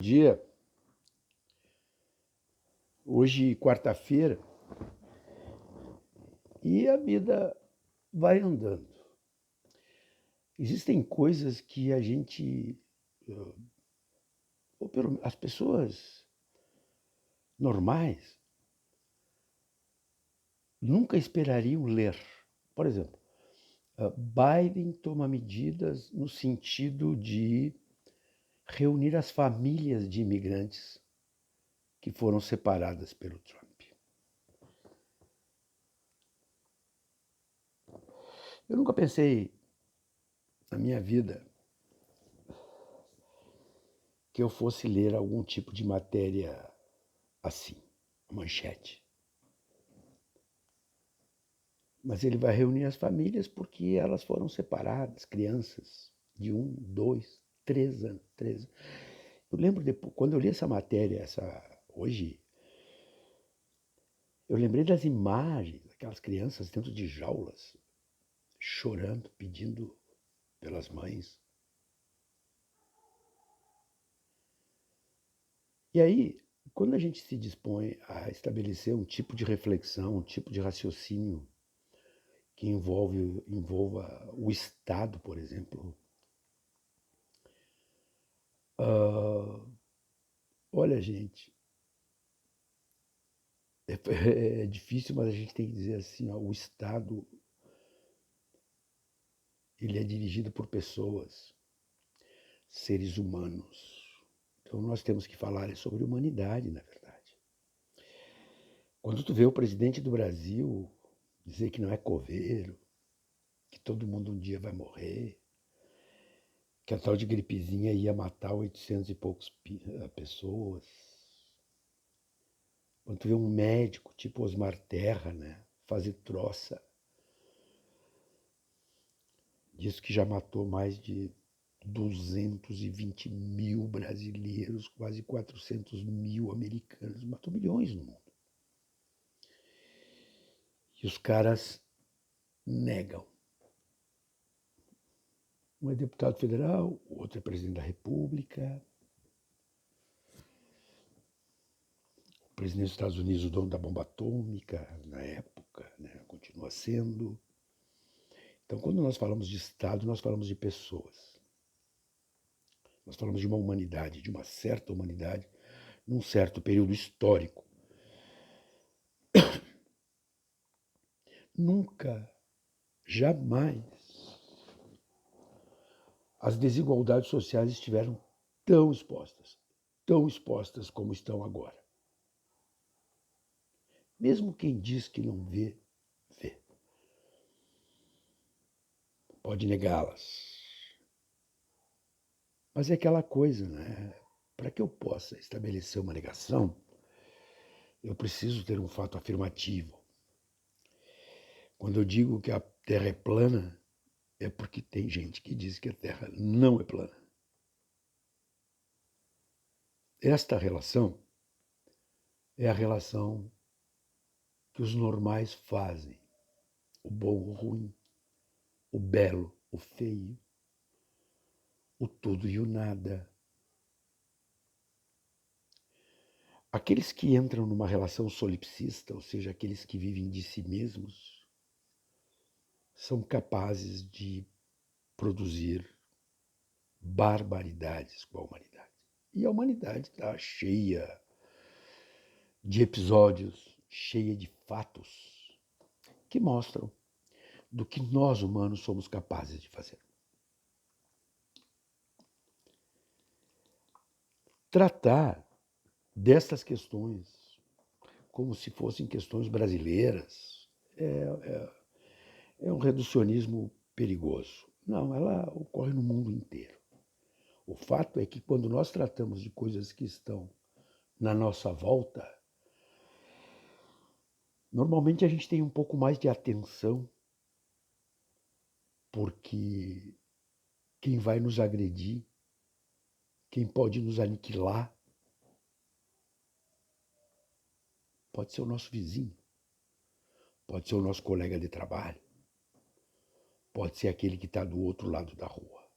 Dia, hoje quarta-feira, e a vida vai andando. Existem coisas que a gente, as pessoas normais, nunca esperariam ler. Por exemplo, Biden toma medidas no sentido de reunir as famílias de imigrantes que foram separadas pelo Trump. Eu nunca pensei na minha vida que eu fosse ler algum tipo de matéria assim, manchete. Mas ele vai reunir as famílias porque elas foram separadas, crianças de 1, 2, 3 anos. 3. Eu lembro depois, quando eu li essa matéria, hoje, eu lembrei das imagens daquelas crianças dentro de jaulas, chorando, pedindo pelas mães. E aí, quando a gente se dispõe a estabelecer um tipo de reflexão, um tipo de raciocínio que envolva o Estado, por exemplo, olha, gente, é difícil, mas a gente tem que dizer assim, ó, o Estado ele é dirigido por pessoas, seres humanos. Então nós temos que falar sobre humanidade, na verdade. Quando tu vê o presidente do Brasil dizer que não é coveiro, que todo mundo um dia vai morrer, que a tal de gripezinha ia matar 800 e poucos pessoas. Quando tu vê um médico tipo Osmar Terra, né, fazer troça, diz que já matou mais de 220 mil brasileiros, quase 400 mil americanos, matou milhões no mundo. E os caras negam. Um é deputado federal, o outro é presidente da República, o presidente dos Estados Unidos, o dono da bomba atômica, na época, né, continua sendo. Então, quando nós falamos de Estado, nós falamos de pessoas. Nós falamos de uma humanidade, de uma certa humanidade, num certo período histórico. Nunca, jamais, as desigualdades sociais estiveram tão expostas como estão agora. Mesmo quem diz que não vê, vê. Pode negá-las. Mas é aquela coisa, né? Para que eu possa estabelecer uma negação, eu preciso ter um fato afirmativo. Quando eu digo que a Terra é plana, é porque tem gente que diz que a Terra não é plana. Esta relação é a relação que os normais fazem. O bom, o ruim, o belo, o feio, o tudo e o nada. Aqueles que entram numa relação solipsista, ou seja, aqueles que vivem de si mesmos, são capazes de produzir barbaridades com a humanidade. E a humanidade está cheia de episódios, cheia de fatos que mostram do que nós humanos somos capazes de fazer. Tratar destas questões como se fossem questões brasileiras é um reducionismo perigoso. Não, ela ocorre no mundo inteiro. O fato é que quando nós tratamos de coisas que estão na nossa volta, normalmente a gente tem um pouco mais de atenção, porque quem vai nos agredir, quem pode nos aniquilar, pode ser o nosso vizinho, pode ser o nosso colega de trabalho, pode ser aquele que está do outro lado da rua.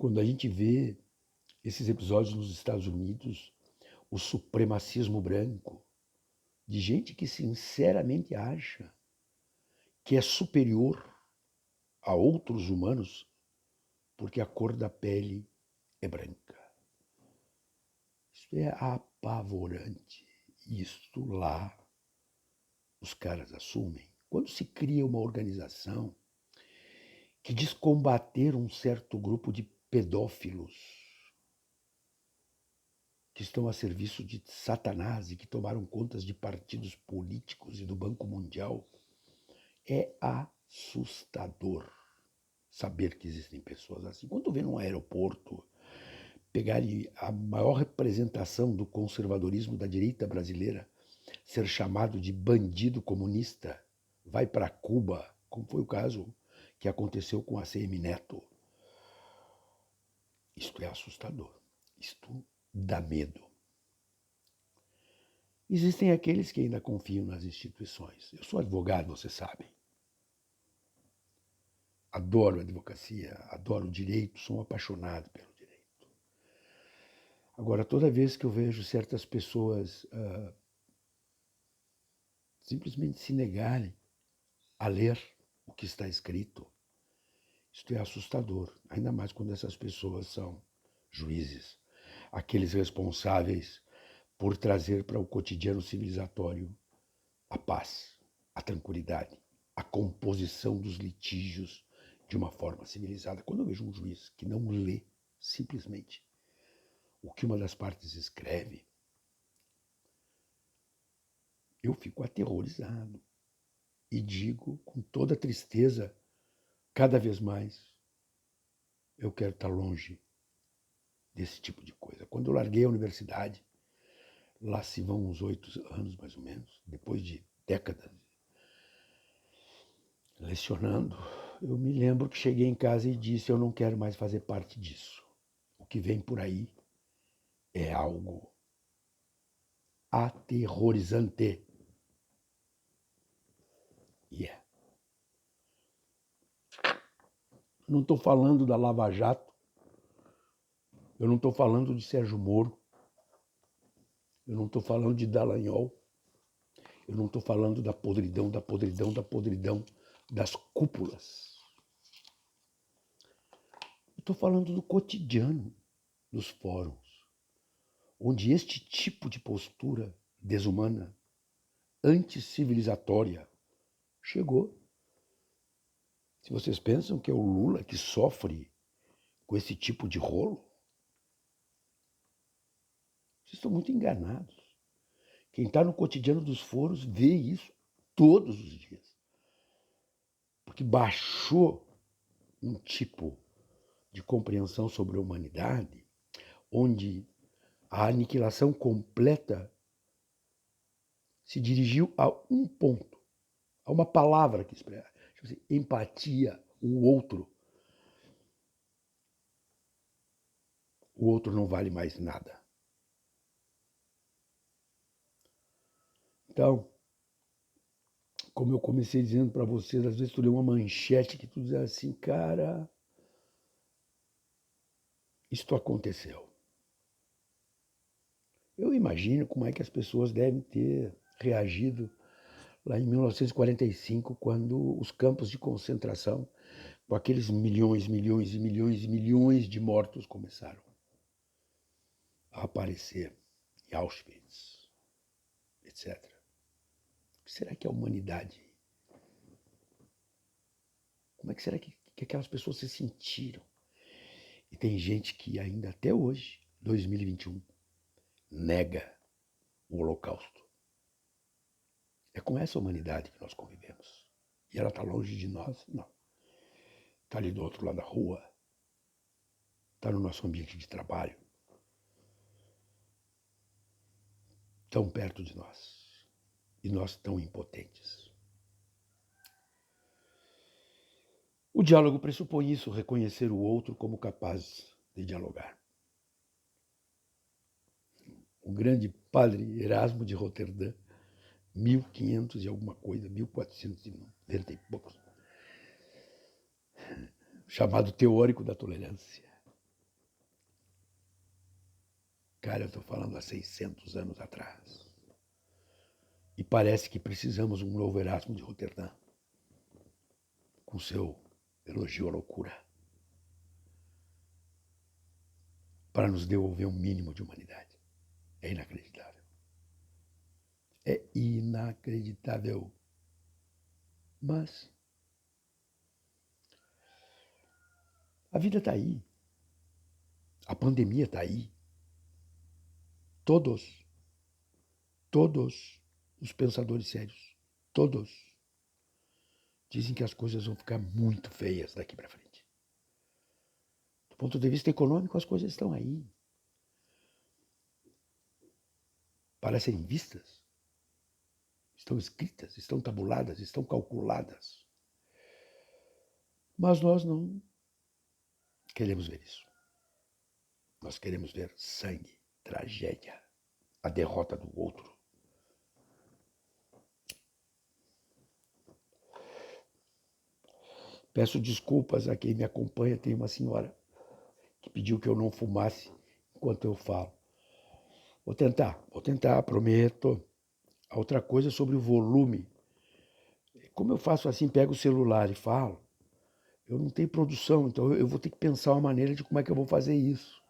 Quando a gente vê esses episódios nos Estados Unidos, o supremacismo branco, de gente que sinceramente acha que é superior a outros humanos porque a cor da pele é branca. Isso é apavorante. Isto lá os caras assumem. Quando se cria uma organização que diz combater um certo grupo de pedófilos que estão a serviço de Satanás e que tomaram contas de partidos políticos e do Banco Mundial, é assustador saber que existem pessoas assim. Quando tu vê num aeroporto pegarem a maior representação do conservadorismo da direita brasileira, ser chamado de bandido comunista, vai para Cuba, como foi o caso que aconteceu com a ACM Neto. Isto é assustador. Isto dá medo. Existem aqueles que ainda confiam nas instituições. Eu sou advogado, você sabe. Adoro a advocacia, adoro o direito, sou um apaixonado pelo direito. Agora, toda vez que eu vejo certas pessoas simplesmente se negarem a ler o que está escrito, isto é assustador, ainda mais quando essas pessoas são juízes, aqueles responsáveis por trazer para o cotidiano civilizatório a paz, a tranquilidade, a composição dos litígios de uma forma civilizada. Quando eu vejo um juiz que não lê simplesmente o que uma das partes escreve, eu fico aterrorizado e digo com toda tristeza, cada vez mais, eu quero estar longe desse tipo de coisa. Quando eu larguei a universidade, lá se vão uns 8 anos mais ou menos, depois de décadas lecionando, eu me lembro que cheguei em casa e disse, eu não quero mais fazer parte disso. O que vem por aí é algo aterrorizante. E é. Não estou falando da Lava Jato, eu não estou falando de Sérgio Moro, eu não estou falando de Dallagnol, eu não estou falando da podridão, da podridão, da podridão das cúpulas. Eu estou falando do cotidiano dos fóruns, onde este tipo de postura desumana, anticivilizatória, chegou. Se vocês pensam que é o Lula que sofre com esse tipo de rolo, vocês estão muito enganados. Quem está no cotidiano dos foros vê isso todos os dias. Porque baixou um tipo de compreensão sobre a humanidade onde a aniquilação completa se dirigiu a um ponto, a uma palavra que expressa, tipo assim, empatia, o outro. O outro não vale mais nada. Então, como eu comecei dizendo para vocês, às vezes tu lê uma manchete que tu diz assim, cara, isto aconteceu. Eu imagino como é que as pessoas devem ter reagido lá em 1945, quando os campos de concentração, com aqueles milhões, milhões e milhões e milhões de mortos, começaram a aparecer em Auschwitz, etc. O que será que é a humanidade? Como é que será que aquelas pessoas se sentiram? E tem gente que ainda até hoje, 2021, nega o Holocausto. É com essa humanidade que nós convivemos. E ela está longe de nós? Não. Está ali do outro lado da rua. Está no nosso ambiente de trabalho. Tão perto de nós. E nós tão impotentes. O diálogo pressupõe isso, reconhecer o outro como capaz de dialogar. O grande padre Erasmo de Roterdã, 1500 e alguma coisa, 1490 e poucos, chamado teórico da tolerância. Cara, eu estou falando há 600 anos atrás. E parece que precisamos um novo Erasmo de Roterdã, com seu elogio à loucura, para nos devolver um mínimo de humanidade. É inacreditável. É inacreditável. Mas a vida está aí. A pandemia está aí. Todos os pensadores sérios, todos, dizem que as coisas vão ficar muito feias daqui para frente. Do ponto de vista econômico, as coisas estão aí para serem vistas. Estão escritas, estão tabuladas, estão calculadas. Mas nós não queremos ver isso. Nós queremos ver sangue, tragédia, a derrota do outro. Peço desculpas a quem me acompanha. Tem uma senhora que pediu que eu não fumasse enquanto eu falo. Vou tentar, prometo. A outra coisa é sobre o volume. Como eu faço assim, pego o celular e falo, eu não tenho produção, então eu vou ter que pensar uma maneira de como é que eu vou fazer isso.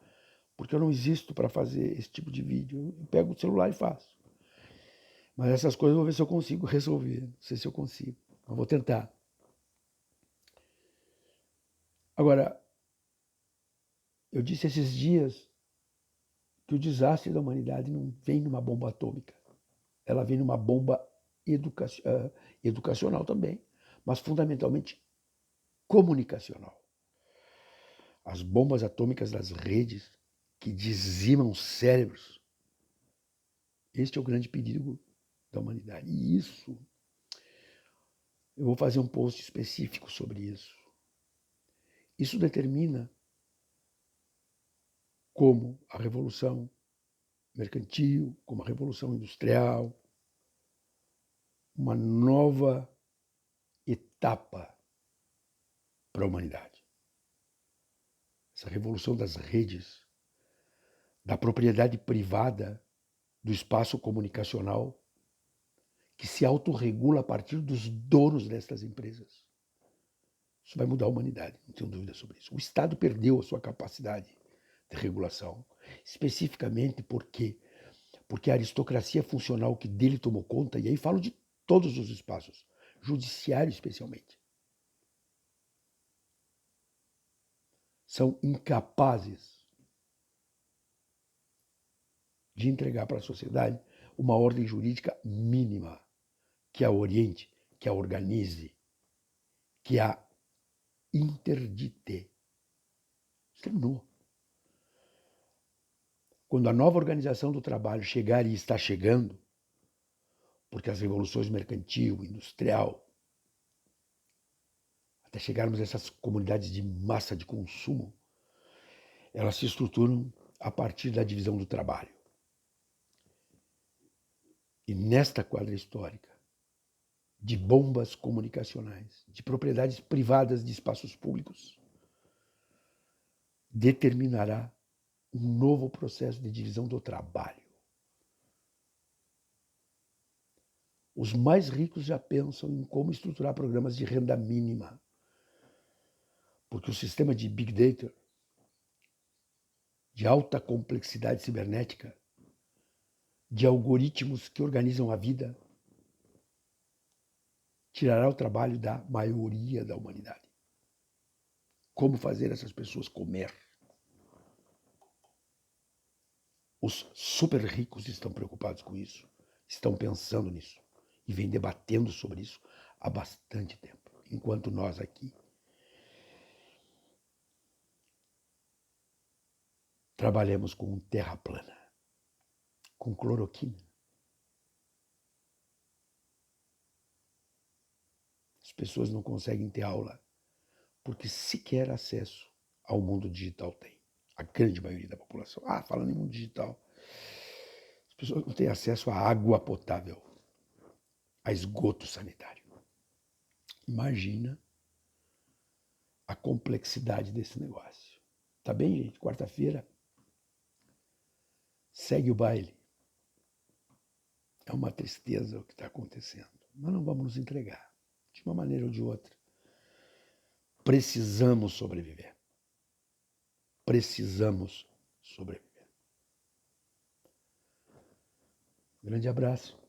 Porque eu não existo para fazer esse tipo de vídeo. Eu pego o celular e faço. Mas essas coisas eu vou ver se eu consigo resolver. Não sei se eu consigo. Eu vou tentar. Agora, eu disse esses dias que o desastre da humanidade não vem numa bomba atômica. Ela vem numa bomba educacional também, mas fundamentalmente comunicacional. As bombas atômicas das redes que dizimam cérebros. Este é o grande perigo da humanidade. E isso, eu vou fazer um post específico sobre isso. Isso determina como a revolução mercantil, como a revolução industrial, uma nova etapa para a humanidade. Essa revolução das redes, da propriedade privada do espaço comunicacional, que se autorregula a partir dos donos destas empresas. Isso vai mudar a humanidade, não tenho dúvida sobre isso. O Estado perdeu a sua capacidade de regulação, especificamente porque a aristocracia funcional que dele tomou conta, e aí falo de todos os espaços, judiciário especialmente, são incapazes de entregar para a sociedade uma ordem jurídica mínima que a oriente, que a organize, que a interdite. Terminou. Quando a nova organização do trabalho chegar, e está chegando, porque as revoluções mercantil, industrial, até chegarmos a essas comunidades de massa de consumo, elas se estruturam a partir da divisão do trabalho. E nesta quadra histórica, de bombas comunicacionais, de propriedades privadas de espaços públicos, determinará um novo processo de divisão do trabalho. Os mais ricos já pensam em como estruturar programas de renda mínima, porque o sistema de Big Data, de alta complexidade cibernética, de algoritmos que organizam a vida, tirará o trabalho da maioria da humanidade. Como fazer essas pessoas comer? Os super ricos estão preocupados com isso, estão pensando nisso e vêm debatendo sobre isso há bastante tempo, enquanto nós aqui trabalhamos com terra plana, com cloroquina. As pessoas não conseguem ter aula porque sequer acesso ao mundo digital tem. A grande maioria da população. Falando em mundo digital, as pessoas não têm acesso a água potável, a esgoto sanitário. Imagina a complexidade desse negócio. Tá bem, gente? Quarta-feira, segue o baile. É uma tristeza o que está acontecendo, mas não vamos nos entregar, de uma maneira ou de outra. Precisamos sobreviver. Precisamos sobreviver. Grande abraço.